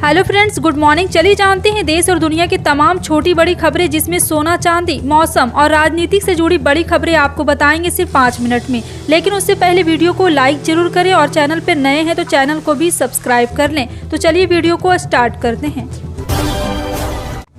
Hello friends, good morning. चलिए जानते हैं देश और दुनिया की तमाम छोटी बड़ी खबरें, जिसमें सोना चांदी, मौसम और राजनीति से जुड़ी बड़ी खबरें आपको बताएंगे सिर्फ 5 मिनट में। लेकिन उससे पहले वीडियो को लाइक जरूर करें और चैनल पर नए हैं तो चैनल को भी सब्सक्राइब कर लें। तो चलिए वीडियो को स्टार्ट करते हैं।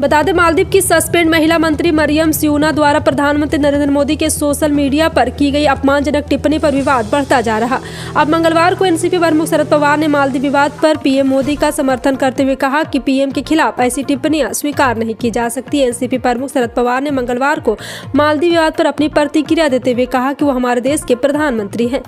बता दें, मालदीव की सस्पेंड महिला मंत्री मरियम स्यूना द्वारा प्रधानमंत्री नरेंद्र मोदी के सोशल मीडिया पर की गई अपमानजनक टिप्पणी पर विवाद बढ़ता जा रहा। अब मंगलवार को एनसीपी प्रमुख शरद पवार ने मालदीव विवाद पर पीएम मोदी का समर्थन करते हुए कहा कि पीएम के खिलाफ ऐसी टिप्पणियां स्वीकार नहीं की जा सकती। एनसीपी प्रमुख शरद पवार ने मंगलवार को मालदीव विवाद पर अपनी प्रतिक्रिया देते हुए कहा कि वो हमारे देश के प्रधानमंत्री हैं।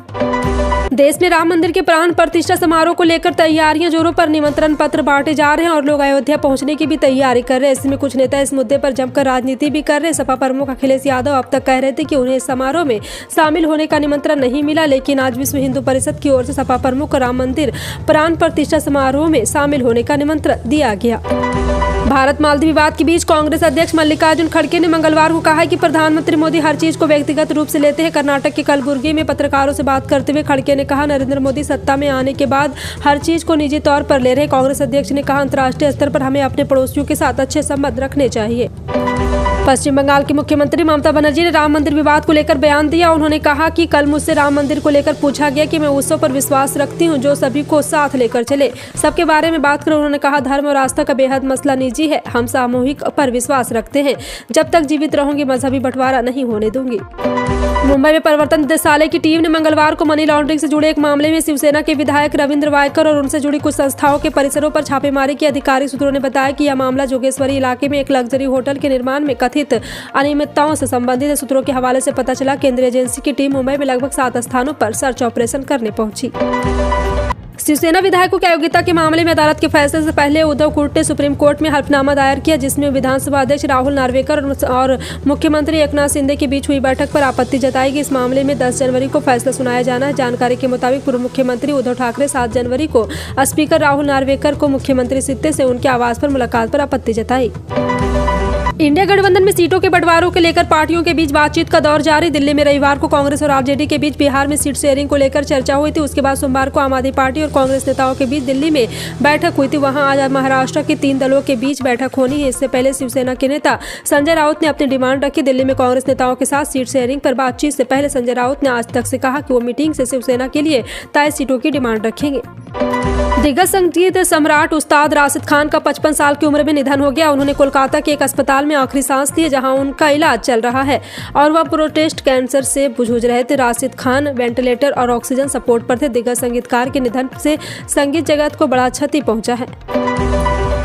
देश में राम मंदिर के प्राण प्रतिष्ठा समारोह को लेकर तैयारियां जोरों पर, निमंत्रण पत्र बांटे जा रहे हैं और लोग अयोध्या पहुंचने की भी तैयारी कर रहे हैं। इसमें कुछ नेता इस मुद्दे पर जमकर राजनीति भी कर रहे हैं। सपा प्रमुख अखिलेश यादव अब तक कह रहे थे कि उन्हें इस समारोह में शामिल होने का निमंत्रण नहीं मिला, लेकिन आज विश्व हिंदू परिषद की ओर से सपा प्रमुख को राम मंदिर प्राण प्रतिष्ठा समारोह में शामिल होने का निमंत्रण दिया गया। भारत मालदीव विवाद के बीच कांग्रेस अध्यक्ष मल्लिकार्जुन खड़गे ने मंगलवार को कहा कि प्रधानमंत्री मोदी हर चीज को व्यक्तिगत रूप से लेते हैं। कर्नाटक के कलबुर्गी में पत्रकारों से बात करते हुए खड़गे ने कहा, नरेंद्र मोदी सत्ता में आने के बाद हर चीज को निजी तौर पर ले रहे। कांग्रेस अध्यक्ष ने कहा, अंतर्राष्ट्रीय स्तर पर हमें अपने पड़ोसियों के साथ अच्छे संबंध रखने चाहिए। पश्चिम बंगाल की मुख्यमंत्री ममता बनर्जी ने राम मंदिर विवाद को लेकर बयान दिया। उन्होंने कहा कि कल मुझसे राम मंदिर को लेकर पूछा गया कि मैं उत्सव पर विश्वास रखती हूं जो सभी को साथ लेकर चले। सबके बारे में बात कर उन्होंने कहा, धर्म और आस्था का बेहद मसला निजी है। हम सामूहिक पर विश्वास रखते हैं। जब तक जीवित रहूंगी मजहबी बंटवारा नहीं होने दूंगी। मुंबई में प्रवर्तन निदेशालय की टीम ने मंगलवार को मनी लॉन्ड्रिंग से जुड़े एक मामले में शिवसेना के विधायक रविंद्र वायकर और उनसे जुड़ी कुछ संस्थाओं के परिसरों पर छापेमारी की। अधिकारिक सूत्रों ने बताया कि यह मामला जोगेश्वरी इलाके में एक लग्जरी होटल के निर्माण में कथित अनियमितताओं से संबंधित है। सूत्रों के हवाले से पता चला, केंद्रीय एजेंसी की टीम मुंबई में लगभग 7 स्थानों पर सर्च ऑपरेशन करने पहुंची। शिवसेना विधायकों की अयोग्यता के मामले में अदालत के फैसले से पहले उद्धव ठाकरे ने सुप्रीम कोर्ट में हल्फनामा दायर किया, जिसमें विधानसभा अध्यक्ष राहुल नार्वेकर और मुख्यमंत्री एकनाथ शिंदे के बीच हुई बैठक पर आपत्ति जताई गई। इस मामले में 10 जनवरी को फैसला सुनाया जाना है। जानकारी के मुताबिक पूर्व मुख्यमंत्री उद्धव ठाकरे 7 जनवरी को स्पीकर राहुल नार्वेकर को मुख्यमंत्री शिंदे से उनके आवास पर मुलाकात पर आपत्ति जताई। इंडिया गठबंधन में सीटों के बंटवारों को लेकर पार्टियों के बीच बातचीत का दौर जारी। दिल्ली में रविवार को कांग्रेस और आरजेडी के बीच बिहार में सीट शेयरिंग को लेकर चर्चा हुई थी। उसके बाद सोमवार को आम आदमी पार्टी और कांग्रेस नेताओं के बीच दिल्ली में बैठक हुई थी। वहां आज महाराष्ट्र के 3 दलों के बीच बैठक होनी है। इससे पहले शिवसेना के नेता संजय राउत ने अपनी डिमांड रखी। दिल्ली में कांग्रेस नेताओं के साथ सीट शेयरिंग पर बातचीत से पहले संजय राउत ने आज तक से कहा कि वो मीटिंग से शिवसेना के लिए तय सीटों की डिमांड रखेंगे। दिग्गज संगीत सम्राट उस्ताद राशिद खान का 55 साल की उम्र में निधन हो गया। उन्होंने कोलकाता के एक अस्पताल में आखिरी सांस ली, जहां उनका इलाज चल रहा है और वह प्रोस्टेट कैंसर से जूझ रहे थे। राशिद खान वेंटिलेटर और ऑक्सीजन सपोर्ट पर थे। दिग्गज संगीतकार के निधन से संगीत जगत को बड़ा क्षति पहुंचा है।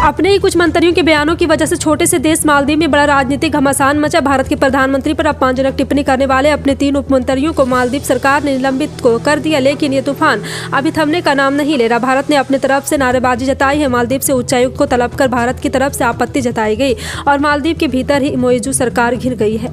अपने ही कुछ मंत्रियों के बयानों की वजह से छोटे से देश मालदीव में बड़ा राजनीतिक घमासान मचा। भारत के प्रधानमंत्री पर अपमानजनक टिप्पणी करने वाले अपने 3 उपमंत्रियों को मालदीव सरकार ने निलंबित कर दिया, लेकिन ये तूफान अभी थमने का नाम नहीं ले रहा। भारत ने अपने तरफ से नारेबाजी जताई है। मालदीव से उच्चायुक्त को तलब कर भारत की तरफ से आपत्ति जताई गई और मालदीव के भीतर ही मोइजू सरकार घिर गई है।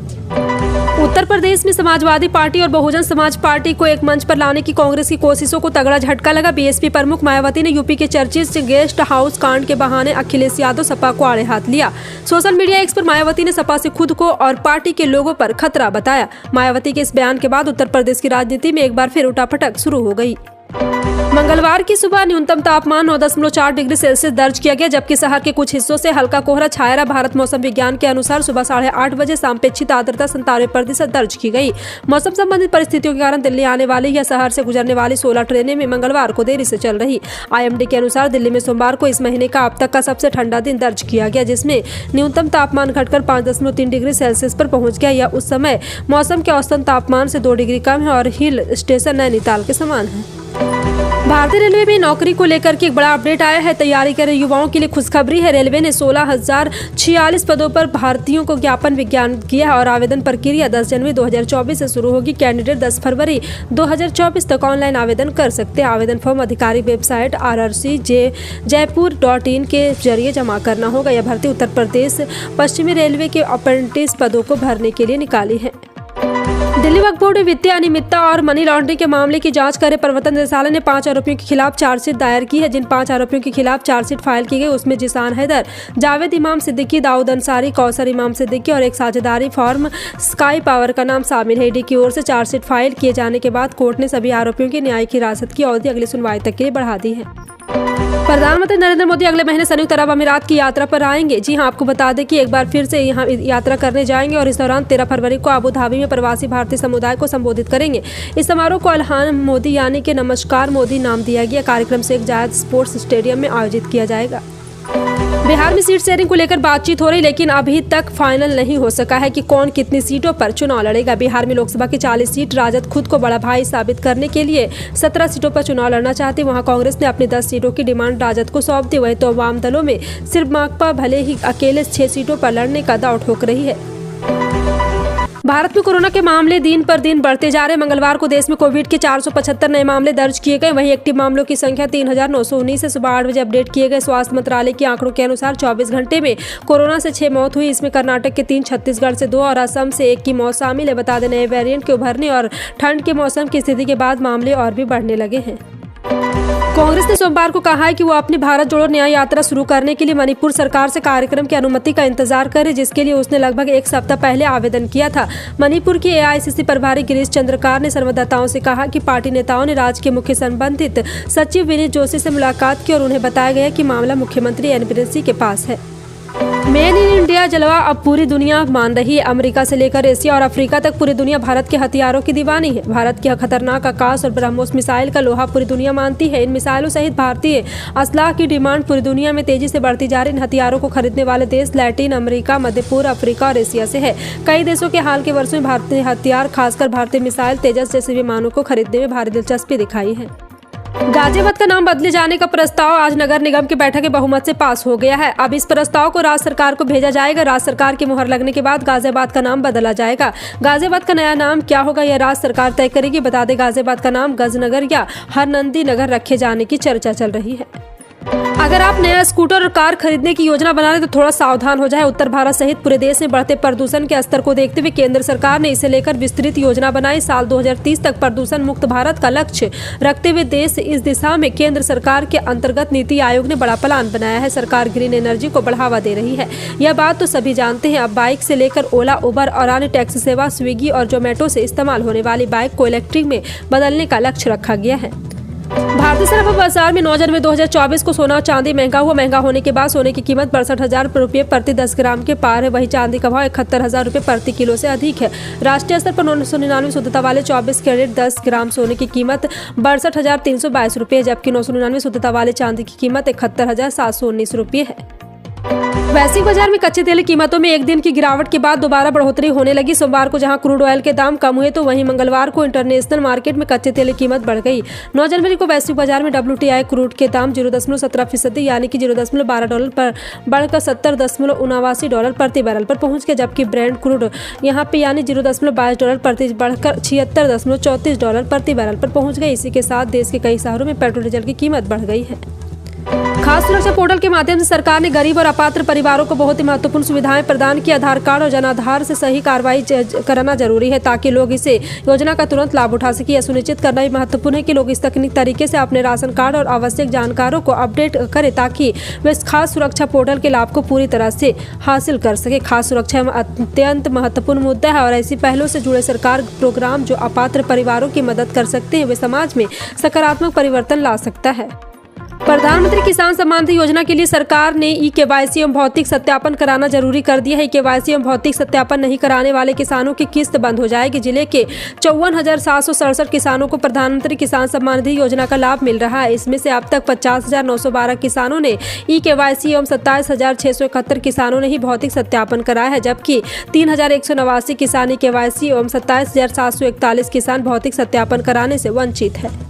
उत्तर प्रदेश में समाजवादी पार्टी और बहुजन समाज पार्टी को एक मंच पर लाने की कांग्रेस की कोशिशों को तगड़ा झटका लगा। बीएसपी प्रमुख मायावती ने यूपी के चर्चित गेस्ट हाउस कांड के बहाने अखिलेश यादव सपा को आड़े हाथ लिया। सोशल मीडिया एक्स पर मायावती ने सपा से खुद को और पार्टी के लोगों पर खतरा बताया। मायावती के इस बयान के बाद उत्तर प्रदेश की राजनीति में एक बार फिर उठापटक शुरू हो गई। मंगलवार की सुबह न्यूनतम तापमान 9.4 डिग्री सेल्सियस दर्ज किया गया, जबकि शहर के कुछ हिस्सों से हल्का कोहरा छाया रहा। भारत मौसम विज्ञान के अनुसार सुबह 8:30 बजे सापेक्षिक आर्द्रता 97% दर्ज की गई। मौसम संबंधित परिस्थितियों के कारण दिल्ली आने वाली या शहर से गुजरने वाली 16 ट्रेनें में मंगलवार को देरी से चल रही। आईएमडी के अनुसार दिल्ली में सोमवार को इस महीने का अब तक का सबसे ठंडा दिन दर्ज किया गया, जिसमें न्यूनतम तापमान घटकर 5.3 डिग्री सेल्सियस पर पहुंच गया। यह उस समय मौसम के औसतन तापमान से 2 डिग्री कम है और हिल स्टेशन नैनीताल के समान है। भारतीय रेलवे में नौकरी को लेकर के एक बड़ा अपडेट आया है। तैयारी कर रहे युवाओं के लिए खुशखबरी है। रेलवे ने 16,046 पदों पर भारतीयों को ज्ञापन विज्ञापन किया और आवेदन प्रक्रिया 10 जनवरी 2024 से शुरू होगी। कैंडिडेट 10 फरवरी 2024 तक ऑनलाइन आवेदन कर सकते हैं। आवेदन फॉर्म आधिकारिक वेबसाइट rrcjjaipur.in के जरिए जमा करना होगा। यह भर्ती उत्तर प्रदेश पश्चिमी रेलवे के अप्रेंटिस पदों को भरने के लिए निकाली है। दिल्ली वक्फ बोर्ड में वित्तीय अनियमितता और मनी लॉन्ड्रिंग के मामले की जांच कर प्रवर्तन निदेशालय ने 5 आरोपियों के खिलाफ चार्जशीट दायर की है। जिन 5 आरोपियों के खिलाफ चार्जशीट फाइल की गई उसमें जिसान हैदर, जावेद इमाम सिद्दीकी, दाऊद अंसारी, कौसर इमाम सिद्दीकी और एक साझेदारी फॉर्म स्काई पावर का नाम शामिल है। ईडी की ओर से चार्जशीट फाइल किए जाने के बाद कोर्ट ने सभी आरोपियों की न्यायिक हिरासत की अवधि अगली सुनवाई तक के लिए बढ़ा दी है। प्रधानमंत्री नरेंद्र मोदी अगले महीने संयुक्त अरब अमीरात की यात्रा पर आएंगे। जी हां, आपको बता दें कि एक बार फिर से यहां यात्रा करने जाएंगे और इस दौरान 13 फरवरी को अबू धाबी में प्रवासी भारतीय समुदाय को संबोधित करेंगे। इस समारोह को अल्हान मोदी यानी कि नमस्कार मोदी नाम दिया गया। कार्यक्रम शेख जायद स्पोर्ट्स स्टेडियम में आयोजित किया जाएगा। बिहार में सीट शेयरिंग को लेकर बातचीत हो रही, लेकिन अभी तक फाइनल नहीं हो सका है कि कौन कितनी सीटों पर चुनाव लड़ेगा। बिहार में लोकसभा की 40 सीट राजद खुद को बड़ा भाई साबित करने के लिए 17 सीटों पर चुनाव लड़ना चाहती। वहां कांग्रेस ने अपनी 10 सीटों की डिमांड राजद को सौंप दी। वही तो वाम दलों में सिर्फ माकपा भले ही अकेले 6 सीटों पर लड़ने का दांव ठोक रही है। भारत में कोरोना के मामले दिन पर दिन बढ़ते जा रहे। मंगलवार को देश में कोविड के 475 नए मामले दर्ज किए गए। वहीं एक्टिव मामलों की संख्या 3919 से सुबह 8 बजे अपडेट किए गए। स्वास्थ्य मंत्रालय के आंकड़ों के अनुसार 24 घंटे में कोरोना से 6 मौत हुई। इसमें कर्नाटक के 3, छत्तीसगढ़ से 2 और असम से 1 की मौत शामिल है। बता दें, नए वेरिएंट के उभरने और ठंड के मौसम की स्थिति के बाद मामले और भी बढ़ने लगे हैं। कांग्रेस ने सोमवार को कहा है कि वो अपनी भारत जोड़ो न्याय यात्रा शुरू करने के लिए मणिपुर सरकार से कार्यक्रम की अनुमति का इंतजार करे, जिसके लिए उसने लगभग 1 सप्ताह पहले आवेदन किया था। मणिपुर के एआईसीसी प्रभारी गिरीश चंद्रकार ने संवाददाताओं से कहा कि पार्टी नेताओं ने राज्य के मुख्य संबंधित सचिव विनीत जोशी से मुलाकात की और उन्हें बताया गया कि मामला मुख्यमंत्री एन बिरेन सिंह के पास है। मेड इन इंडिया जलवा अब पूरी दुनिया मान रही है। अमेरिका से लेकर एशिया और अफ्रीका तक पूरी दुनिया भारत के हथियारों की दीवानी है। भारत की खतरनाक आकाश और ब्रह्मोस मिसाइल का लोहा पूरी दुनिया मानती है। इन मिसाइलों सहित भारतीय असलाह की डिमांड पूरी दुनिया में तेजी से बढ़ती जा रही। इन हथियारों को खरीदने वाले देश लैटिन अमेरिका, मध्य पूर्व, अफ्रीका और एशिया से है। कई देशों के हाल के वर्षों में भारतीय हथियार, खासकर भारतीय मिसाइल तेजस जैसे विमानों को खरीदने में भारी दिलचस्पी दिखाई है। गाजियाबाद का नाम बदले जाने का प्रस्ताव आज नगर निगम की बैठक के बहुमत से पास हो गया है। अब इस प्रस्ताव को राज्य सरकार को भेजा जाएगा। राज्य सरकार की मुहर लगने के बाद गाजियाबाद का नाम बदला जाएगा। गाजियाबाद का नया नाम क्या होगा, यह राज्य सरकार तय करेगी। बता दें, गाजियाबाद का नाम गजनगर या हरनंदी नगर रखे जाने की चर्चा चल रही है। अगर आप नया स्कूटर और कार खरीदने की योजना बना रहे तो थोड़ा सावधान हो जाए। उत्तर भारत सहित पूरे देश में बढ़ते प्रदूषण के स्तर को देखते हुए केंद्र सरकार ने इसे लेकर विस्तृत योजना बनाई। साल 2030 तक प्रदूषण मुक्त भारत का लक्ष्य रखते हुए देश इस दिशा में केंद्र सरकार के अंतर्गत नीति आयोग ने बड़ा प्लान बनाया है। सरकार ग्रीन एनर्जी को बढ़ावा दे रही है, यह बात तो सभी जानते हैं। अब बाइक से लेकर ओला, उबर और अन्य टैक्सी सेवा, स्विगी और जोमेटो से इस्तेमाल होने वाली बाइक को इलेक्ट्रिक में बदलने का लक्ष्य रखा गया है। भारतीय सराफा बाजार में 9 जनवरी 2024 को सोना और चांदी महंगा हुआ। महंगा होने के बाद सोने की कीमत 62,000 रुपये प्रति 10 ग्राम के पार है। वहीं चांदी का भाव 71,000 रुपये प्रति किलो से अधिक है। राष्ट्रीय स्तर पर 999 शुद्धता वाले 24 कैरेट 10 ग्राम सोने की कीमत 62,322 रुपये, जबकि 999 शुद्धता वाले चांदी की कीमत 71,719 रुपये है। वैश्विक बाजार में कच्चे तेल की कीमतों में एक दिन की गिरावट के बाद दोबारा बढ़ोतरी होने लगी। सोमवार को जहां क्रूड ऑयल के दाम कम हुए तो वहीं मंगलवार को इंटरनेशनल मार्केट में कच्चे तेल की कीमत बढ़ गई। 9 जनवरी को वैश्विक बाजार में WTI क्रूड के दाम 0.17% यानी कि $0.12 पर बढ़कर $70.79 प्रति बैरल पर पहुंच गए, जबकि ब्रेंट क्रूड यहां पे यानी $0.22 प्रति बढ़कर $76.34 प्रति बैरल पर पहुंच गए। इसी के साथ देश के कई शहरों में पेट्रोल डीजल की कीमत बढ़ गई है। खास सुरक्षा पोर्टल के माध्यम से सरकार ने गरीब और अपात्र परिवारों को बहुत ही महत्वपूर्ण सुविधाएं प्रदान की। आधार कार्ड और जनाधार से सही कार्रवाई कराना जरूरी है ताकि लोग इसे योजना का तुरंत लाभ उठा सके। यह सुनिश्चित करना भी महत्वपूर्ण है कि लोग इस तकनीक तरीके से अपने राशन कार्ड और आवश्यक जानकारों को अपडेट करें ताकि वे इस खास सुरक्षा पोर्टल के लाभ को पूरी तरह से हासिल कर सके। खास सुरक्षा अत्यंत महत्वपूर्ण मुद्दा है और ऐसी पहलों से जुड़े सरकार प्रोग्राम जो अपात्र परिवारों की मदद कर सकते हैं वे समाज में सकारात्मक परिवर्तन ला सकता है। प्रधानमंत्री किसान सम्मान निधि योजना के लिए सरकार ने ई-केवाईसी एवं भौतिक सत्यापन कराना जरूरी कर दिया है। ई-केवाईसी एवं भौतिक सत्यापन नहीं कराने वाले किसानों की किस्त बंद हो जाएगी। जिले के 54,767 किसानों को प्रधानमंत्री किसान सम्मान निधि योजना का लाभ मिल रहा है। इसमें से अब तक 50,912 किसानों ने ई-केवाईसी एवं 27,671 किसानों ने ही भौतिक सत्यापन कराया है, जबकि 3,189 किसान ई-केवाईसी एवं 27,741 किसान भौतिक सत्यापन कराने से वंचित है।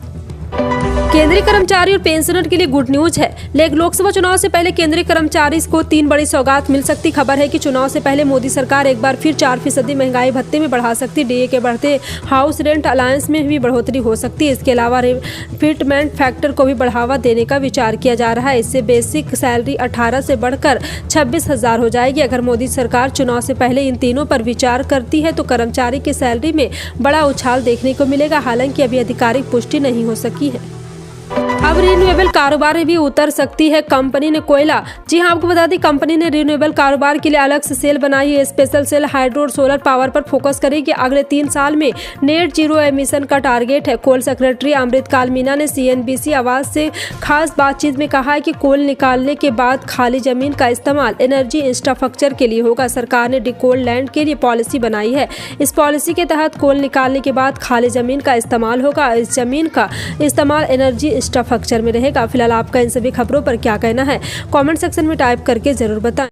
केंद्रीय कर्मचारी और पेंशनर के लिए गुड न्यूज है। लेकिन लोकसभा चुनाव से पहले केंद्रीय कर्मचारी को 3 बड़ी सौगात मिल सकती। खबर है कि चुनाव से पहले मोदी सरकार एक बार फिर 4% महंगाई भत्ते में बढ़ा सकती। डीए के बढ़ते हाउस रेंट अलायंस में भी बढ़ोतरी हो सकती है। इसके अलावा फिटमेंट फैक्टर को भी बढ़ावा देने का विचार किया जा रहा है। इससे बेसिक सैलरी 18 से बढ़कर 26,000 हो जाएगी। अगर मोदी सरकार चुनाव से पहले इन तीनों पर विचार करती है तो कर्मचारी की सैलरी में बड़ा उछाल देखने को मिलेगा। हालांकि अभी आधिकारिक पुष्टि नहीं हो सकी है। अब अब रिन्यूएबल कारोबार में भी उतर सकती है कंपनी ने कोयला। जी हां, आपको बता दें कंपनी ने रिन्यूएबल कारोबार के लिए अलग से सेल बनाई है। स्पेशल सेल हाइड्रो और सोलर पावर पर फोकस करेगी। अगले 3 साल में नेट जीरो एमिशन का टारगेट है। कोल सेक्रेटरी अमृतकाल मीना ने CNBC आवाज से खास बातचीत में कहा है कि कोल निकालने के बाद खाली जमीन का इस्तेमाल एनर्जी इंफ्रास्ट्रक्चर के लिए होगा। सरकार ने डिकोल लैंड के लिए पॉलिसी बनाई है। इस पॉलिसी के तहत कोल निकालने के बाद खाली जमीन का इस्तेमाल होगा। इस जमीन का इस्तेमाल एनर्जी इंफ्रास्ट्रक्चर में रहेगा। फिलहाल आपका इन सभी खबरों पर क्या कहना है, कमेंट सेक्शन में टाइप करके जरूर बताएं।